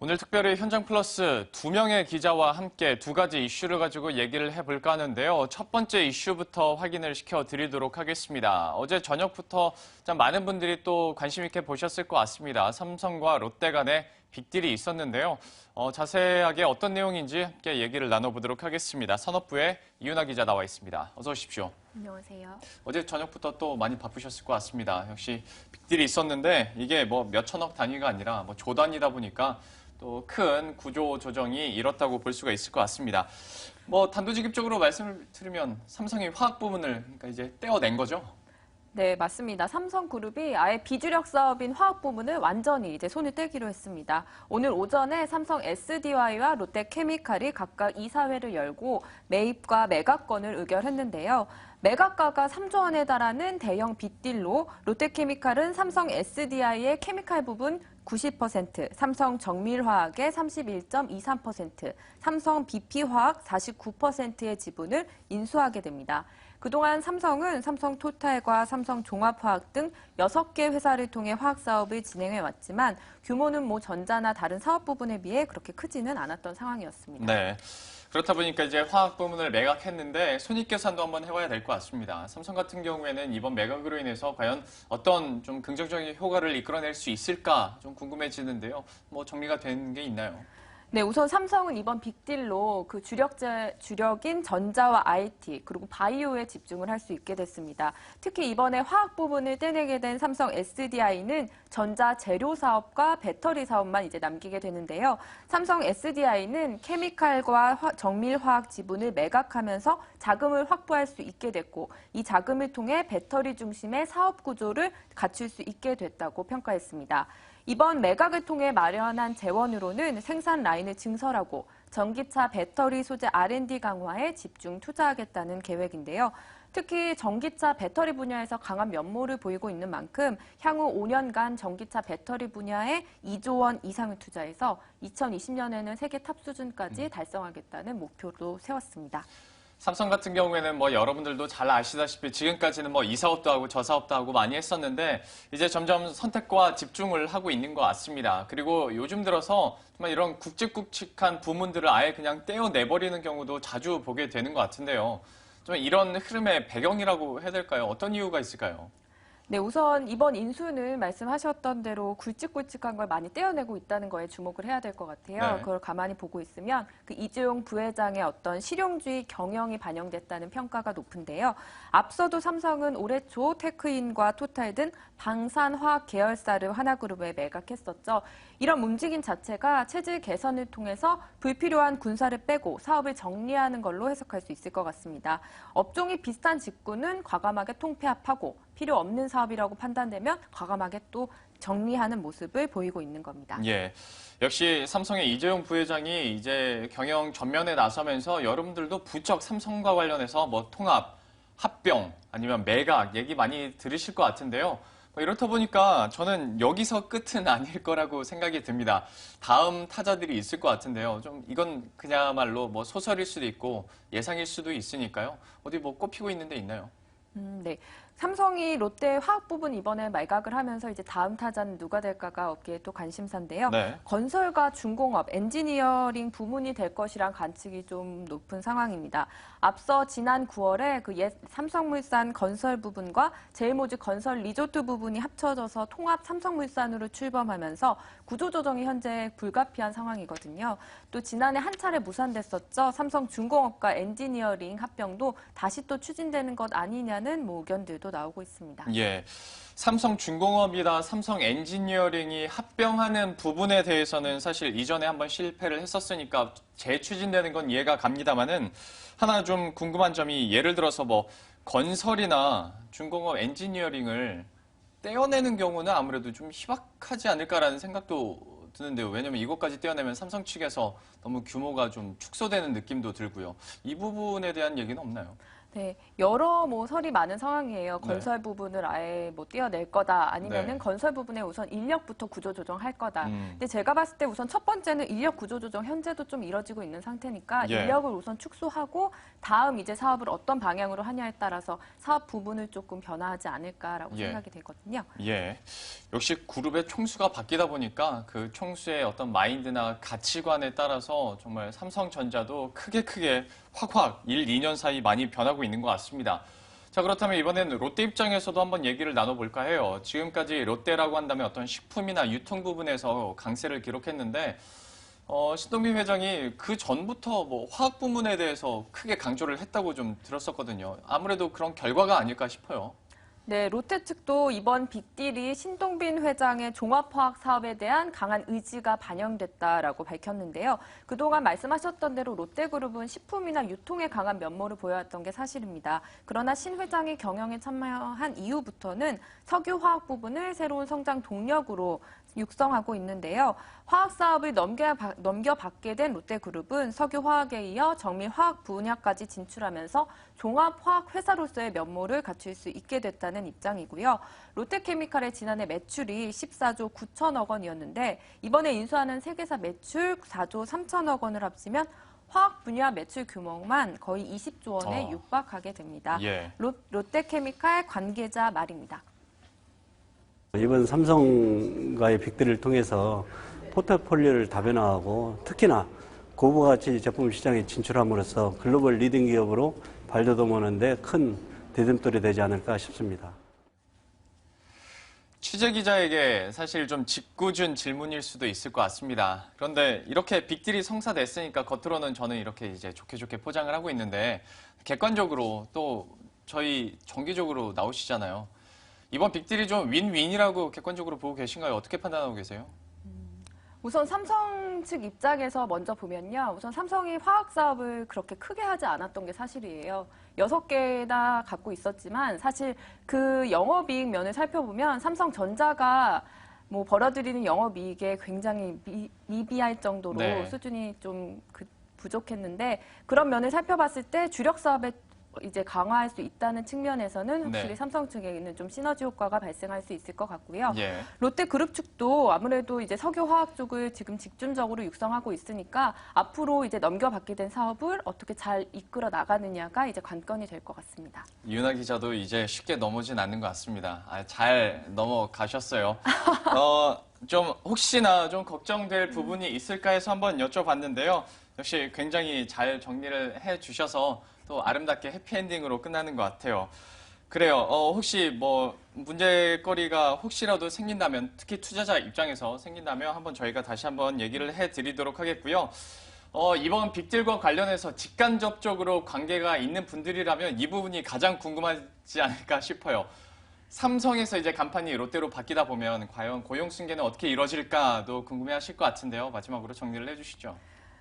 오늘 특별히 현장 플러스 2명의 기자와 함께 두 가지 이슈를 가지고 얘기를 해볼까 하는데요. 첫 번째 이슈부터 확인을 시켜드리도록 하겠습니다. 어제 저녁부터 참 많은 분들이 또 관심 있게 보셨을 것 같습니다. 삼성과 롯데 간의 빅딜이 있었는데요. 자세하게 어떤 내용인지 함께 얘기를 나눠보도록 하겠습니다. 산업부의 이윤아 기자 나와 있습니다. 어서 오십시오. 안녕하세요. 어제 저녁부터 또 많이 바쁘셨을 것 같습니다. 역시 빅딜이 있었는데 이게 뭐 몇천억 단위가 아니라 뭐 조 단위다 보니까 또 큰 구조 조정이 이렇다고 볼 수가 있을 것 같습니다. 뭐 단도직입적으로 말씀을 드리면 삼성이 화학 부문을 그러니까 이제 떼어낸 거죠. 네, 맞습니다. 삼성그룹이 아예 비주력 사업인 화학 부문을 완전히 이제 손을 떼기로 했습니다. 오늘 오전에 삼성 SDI와 롯데케미칼이 각각 이사회를 열고 매입과 매각건을 의결했는데요. 매각가가 3조 원에 달하는 대형 빅딜로 롯데케미칼은 삼성 SDI의 케미칼 부분 90%, 삼성 정밀화학의 31.23%, 삼성 BP화학 49%의 지분을 인수하게 됩니다. 그동안 삼성은 삼성토탈과 삼성종합화학 등 6개 회사를 통해 화학 사업을 진행해 왔지만 규모는 뭐 전자나 다른 사업 부분에 비해 그렇게 크지는 않았던 상황이었습니다. 네. 그렇다 보니까 이제 화학 부문을 매각했는데 손익계산도 한번 해봐야 될 것 같습니다. 삼성 같은 경우에는 이번 매각으로 인해서 과연 어떤 좀 긍정적인 효과를 이끌어낼 수 있을까 좀 궁금해지는데요. 뭐 정리가 된 게 있나요? 네, 우선 삼성은 이번 빅딜로 그 주력인 전자와 IT 그리고 바이오에 집중을 할 수 있게 됐습니다. 특히 이번에 화학 부분을 떼내게 된 삼성 SDI는 전자 재료 사업과 배터리 사업만 이제 남기게 되는데요. 삼성 SDI는 케미칼과 정밀화학 지분을 매각하면서 자금을 확보할 수 있게 됐고 이 자금을 통해 배터리 중심의 사업 구조를 갖출 수 있게 됐다고 평가했습니다. 이번 매각을 통해 마련한 재원으로는 생산 라인을 증설하고 전기차 배터리 소재 R&D 강화에 집중 투자하겠다는 계획인데요. 특히 전기차 배터리 분야에서 강한 면모를 보이고 있는 만큼 향후 5년간 전기차 배터리 분야에 2조 원 이상을 투자해서 2020년에는 세계 탑 수준까지 달성하겠다는 목표도 세웠습니다. 삼성 같은 경우에는 뭐 여러분들도 잘 아시다시피 지금까지는 뭐 이 사업도 하고 저 사업도 하고 많이 했었는데 이제 점점 선택과 집중을 하고 있는 것 같습니다. 그리고 요즘 들어서 정말 이런 굵직굵직한 부문들을 아예 그냥 떼어내버리는 경우도 자주 보게 되는 것 같은데요. 좀 이런 흐름의 배경이라고 해야 될까요? 어떤 이유가 있을까요? 네, 우선 이번 인수는 말씀하셨던 대로 굵직굵직한 걸 많이 떼어내고 있다는 거에 주목을 해야 될 것 같아요. 네. 그걸 가만히 보고 있으면 그 이재용 부회장의 어떤 실용주의 경영이 반영됐다는 평가가 높은데요. 앞서도 삼성은 올해 초 테크인과 토탈 등 방산화학 계열사를 하나그룹에 매각했었죠. 이런 움직임 자체가 체질 개선을 통해서 불필요한 군사를 빼고 사업을 정리하는 걸로 해석할 수 있을 것 같습니다. 업종이 비슷한 직구는 과감하게 통폐합하고 필요 없는 사업이라고 판단되면 과감하게 또 정리하는 모습을 보이고 있는 겁니다. 예. 역시 삼성의 이재용 부회장이 이제 경영 전면에 나서면서 여러분들도 부쩍 삼성과 관련해서 뭐 통합, 합병 아니면 매각 얘기 많이 들으실 것 같은데요. 이렇다 보니까 저는 여기서 끝은 아닐 거라고 생각이 듭니다. 다음 타자들이 있을 것 같은데요. 좀 이건 그야말로 뭐 소설일 수도 있고 예상일 수도 있으니까요. 어디 뭐 꼽히고 있는 데 있나요? 네. 삼성이 롯데 화학 부분 이번에 매각을 하면서 이제 다음 타자는 누가 될까가 업계의 또 관심사인데요. 네. 건설과 중공업, 엔지니어링 부문이 될 것이란 관측이 좀 높은 상황입니다. 앞서 지난 9월에 그 옛 삼성물산 건설 부분과 제일모직 건설 리조트 부분이 합쳐져서 통합 삼성물산으로 출범하면서 구조조정이 현재 불가피한 상황이거든요. 또 지난해 한 차례 무산됐었죠. 삼성중공업과 엔지니어링 합병도 다시 또 추진되는 것 아니냐는 뭐 의견들도 나오고 있습니다. 예. 삼성중공업이나 삼성엔지니어링이 합병하는 부분에 대해서는 사실 이전에 한번 실패를 했었으니까 재추진되는 건 이해가 갑니다만은 하나 좀 궁금한 점이 예를 들어서 뭐 건설이나 중공업 엔지니어링을 떼어내는 경우는 아무래도 좀 희박하지 않을까라는 생각도 드는데요. 왜냐면 이것까지 떼어내면 삼성 측에서 너무 규모가 좀 축소되는 느낌도 들고요. 이 부분에 대한 얘기는 없나요? 네, 여러 설이 많은 상황이에요. 건설 부분을 아예 떼어낼 거다. 아니면은 네. 건설 부분에 우선 인력부터 구조 조정할 거다. 음. 근데 제가 봤을 때 우선 첫 번째는 인력 구조 조정 현재도 좀 이뤄지고 있는 상태니까 예. 인력을 우선 축소하고 다음 이제 사업을 어떤 방향으로 하냐에 따라서 사업 부분을 조금 변화하지 않을까라고 예. 생각이 되거든요. 예. 역시 그룹의 총수가 바뀌다 보니까 그 총수의 어떤 마인드나 가치관에 따라서 정말 삼성전자도 크게 확 1, 2년 사이 많이 변하고 있는 것 같습니다. 자, 그렇다면 이번에는 롯데 입장에서도 한번 얘기를 나눠볼까 해요. 지금까지 롯데라고 한다면 어떤 식품이나 유통 부분에서 강세를 기록했는데 신동빈 회장이 그 전부터 화학 부문에 대해서 크게 강조를 했다고 좀 들었었거든요. 아무래도 그런 결과가 아닐까 싶어요. 네, 롯데 측도 이번 빅딜이 신동빈 회장의 종합화학 사업에 대한 강한 의지가 반영됐다라고 밝혔는데요. 그동안 말씀하셨던 대로 롯데그룹은 식품이나 유통에 강한 면모를 보여왔던 게 사실입니다. 그러나 신 회장이 경영에 참여한 이후부터는 석유화학 부분을 새로운 성장 동력으로 육성하고 있는데요. 화학 사업을 넘겨받게 된 롯데그룹은 석유화학에 이어 정밀화학 분야까지 진출하면서 종합화학 회사로서의 면모를 갖출 수 있게 됐다는 입장이고요. 롯데케미칼의 지난해 매출이 14조 9천억 원이었는데 이번에 인수하는 세 개사 매출 4조 3천억 원을 합치면 화학 분야 매출 규모만 거의 20조 원에 육박하게 됩니다. 예. 롯데케미칼 관계자 말입니다. 이번 삼성과의 빅딜을 통해서 포트폴리오를 다변화하고 특히나 고부가치 제품 시장에 진출함으로써 글로벌 리딩 기업으로 발돋움하는 데 큰 디딤돌이 되지 않을까 싶습니다. 취재기자에게 사실 좀 짓궂은 질문일 수도 있을 것 같습니다. 그런데 이렇게 빅딜이 성사됐으니까 겉으로는 저는 이렇게 이제 좋게 포장을 하고 있는데 객관적으로 또 저희 정기적으로 나오시잖아요. 이번 빅딜이 좀 윈윈이라고 객관적으로 보고 계신가요? 어떻게 판단하고 계세요? 우선 삼성 측 입장에서 먼저 보면요. 우선 삼성이 화학 사업을 그렇게 크게 하지 않았던 게 사실이에요. 6개나 갖고 있었지만 사실 그 영업이익 면을 살펴보면 삼성전자가 벌어들이는 영업이익에 굉장히 미비할 정도로 네. 수준이 좀 부족했는데 그런 면을 살펴봤을 때 주력 사업에 이제 강화할 수 있다는 측면에서는 확실히 네. 삼성 측에는 좀 시너지 효과가 발생할 수 있을 것 같고요. 예. 롯데그룹 측도 아무래도 이제 석유화학 쪽을 지금 집중적으로 육성하고 있으니까 앞으로 이제 넘겨받게 된 사업을 어떻게 잘 이끌어 나가느냐가 이제 관건이 될 것 같습니다. 이윤아 기자도 이제 쉽게 넘어진 않는 것 같습니다. 잘 넘어가셨어요. 좀 혹시나 좀 걱정될 부분이 있을까 해서 한번 여쭤봤는데요. 역시 굉장히 잘 정리를 해주셔서 또 아름답게 해피엔딩으로 끝나는 것 같아요. 그래요. 혹시 문제거리가 혹시라도 생긴다면, 특히 투자자 입장에서 생긴다면 한번 저희가 다시 한번 얘기를 해드리도록 하겠고요. 이번 빅딜과 관련해서 직간접적으로 관계가 있는 분들이라면 이 부분이 가장 궁금하지 않을까 싶어요. 삼성에서 이제 간판이 롯데로 바뀌다 보면 과연 고용 승계는 어떻게 이루어질까도 궁금해하실 것 같은데요. 마지막으로 정리를 해주시죠.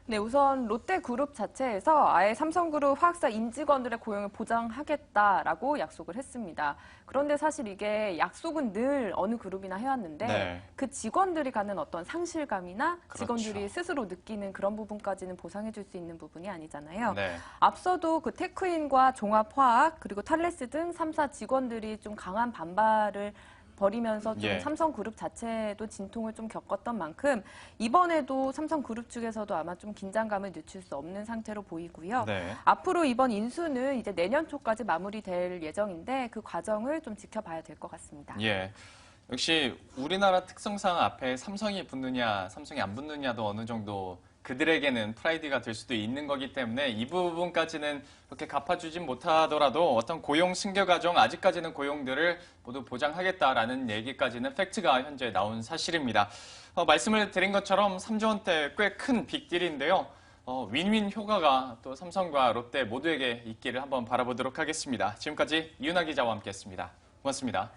네, 우선 롯데그룹 자체에서 아예 삼성그룹 화학사 임직원들의 고용을 보장하겠다라고 약속을 했습니다. 그런데 사실 이게 약속은 늘 어느 그룹이나 해왔는데 네. 그 직원들이 갖는 어떤 상실감이나 그렇죠. 직원들이 스스로 느끼는 그런 부분까지는 보상해줄 수 있는 부분이 아니잖아요. 네. 앞서도 그 테크인과 종합화학 그리고 탈레스 등 3사 직원들이 좀 강한 반발을 벌이면서 좀 예. 삼성그룹 자체도 진통을 좀 겪었던 만큼 이번에도 삼성그룹 측에서도 아마 좀 긴장감을 늦출 수 없는 상태로 보이고요. 네. 앞으로 이번 인수는 이제 내년 초까지 마무리될 예정인데 그 과정을 좀 지켜봐야 될 것 같습니다. 예. 역시 우리나라 특성상 앞에 삼성이 붙느냐, 삼성이 안 붙느냐도 어느 정도 그들에게는 프라이드가 될 수도 있는 거기 때문에 이 부분까지는 그렇게 갚아주진 못하더라도 어떤 고용 승계 과정, 아직까지는 고용들을 모두 보장하겠다라는 얘기까지는 팩트가 현재 나온 사실입니다. 말씀을 드린 것처럼 3조 원대 꽤 큰 빅딜인데요. 윈윈 효과가 또 삼성과 롯데 모두에게 있기를 한번 바라보도록 하겠습니다. 지금까지 이윤아 기자와 함께했습니다. 고맙습니다.